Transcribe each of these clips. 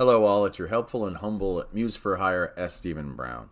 Hello all, it's your helpful and humble Muse for Hire S.Stephon Brown.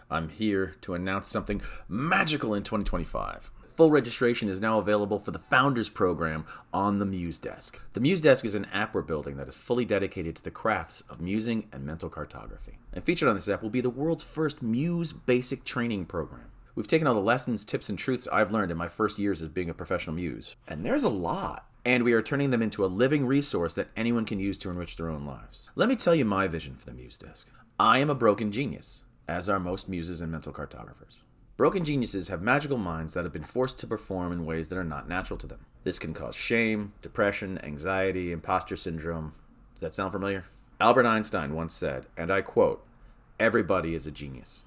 I'm here to announce something magical in 2025. Full registration is now available for the Founders Program on the Muse Desk. The Muse Desk is an app we're building that is fully dedicated to the crafts of musing and mental cartography. And featured on this app will be the world's first Muse basic training program. We've taken all the lessons, tips, and truths I've learned in my first years as being a professional muse. And there's a lot. And we are turning them into a living resource that anyone can use to enrich their own lives. Let me tell you my vision for the Muse Desk. I am a broken genius, as are most muses and mental cartographers. Broken geniuses have magical minds that have been forced to perform in ways that are not natural to them. This can cause shame, depression, anxiety, imposter syndrome. Does that sound familiar? Albert Einstein once said, and I quote, "Everybody is a genius.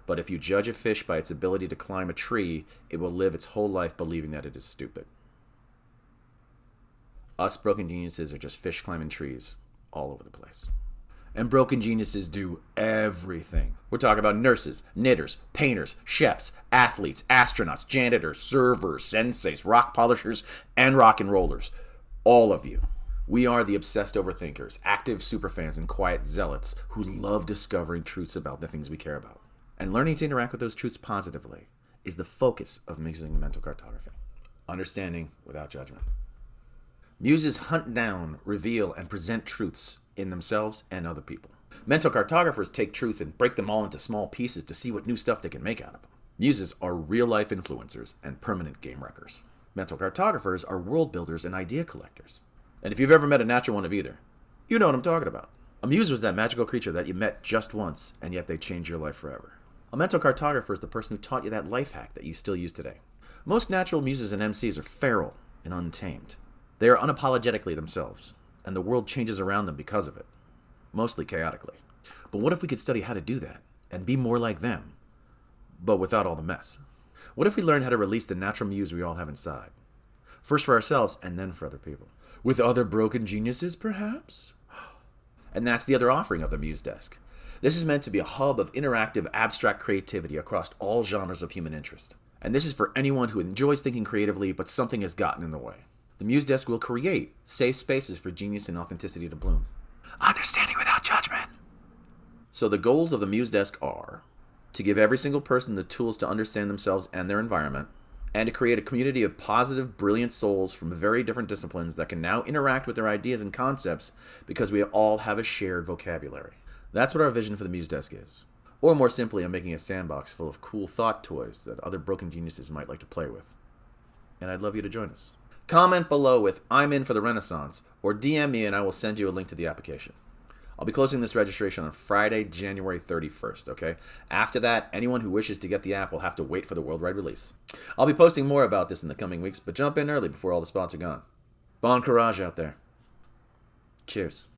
But if you judge a fish by its ability to climb a tree, it will live its whole life believing that it is stupid." Us broken geniuses are just fish climbing trees all over the place. And broken geniuses do everything. We're talking about nurses, knitters, painters, chefs, athletes, astronauts, janitors, servers, senseis, rock polishers, and rock and rollers. All of you. We are the obsessed overthinkers, active superfans, and quiet zealots who love discovering truths about the things we care about. And learning to interact with those truths positively is the focus of musing mental cartography. Understanding without judgment. Muses hunt down, reveal, and present truths in themselves and other people. Mental cartographers take truths and break them all into small pieces to see what new stuff they can make out of them. Muses are real-life influencers and permanent game wreckers. Mental cartographers are world builders and idea collectors. And if you've ever met a natural one of either, you know what I'm talking about. A muse was that magical creature that you met just once, and yet they changed your life forever. A mental cartographer is the person who taught you that life hack that you still use today. Most natural muses and MCs are feral and untamed. They are unapologetically themselves, and the world changes around them because of it, mostly chaotically. But what if we could study how to do that, and be more like them, but without all the mess? What if we learned how to release the natural muse we all have inside? First for ourselves, and then for other people. With other broken geniuses, perhaps? And that's the other offering of the Muse Desk. This is meant to be a hub of interactive, abstract creativity across all genres of human interest. And this is for anyone who enjoys thinking creatively, but something has gotten in the way. The Muse Desk will create safe spaces for genius and authenticity to bloom. Understanding without judgment. So the goals of the Muse Desk are to give every single person the tools to understand themselves and their environment, and to create a community of positive, brilliant souls from very different disciplines that can now interact with their ideas and concepts because we all have a shared vocabulary. That's what our vision for the Muse Desk is. Or more simply, I'm making a sandbox full of cool thought toys that other broken geniuses might like to play with. And I'd love you to join us. Comment below with "I'm in for the Renaissance" or DM me and I will send you a link to the application. I'll be closing this registration on Friday, January 31st, okay? After that, anyone who wishes to get the app will have to wait for the worldwide release. I'll be posting more about this in the coming weeks, but jump in early before all the spots are gone. Bon courage out there. Cheers.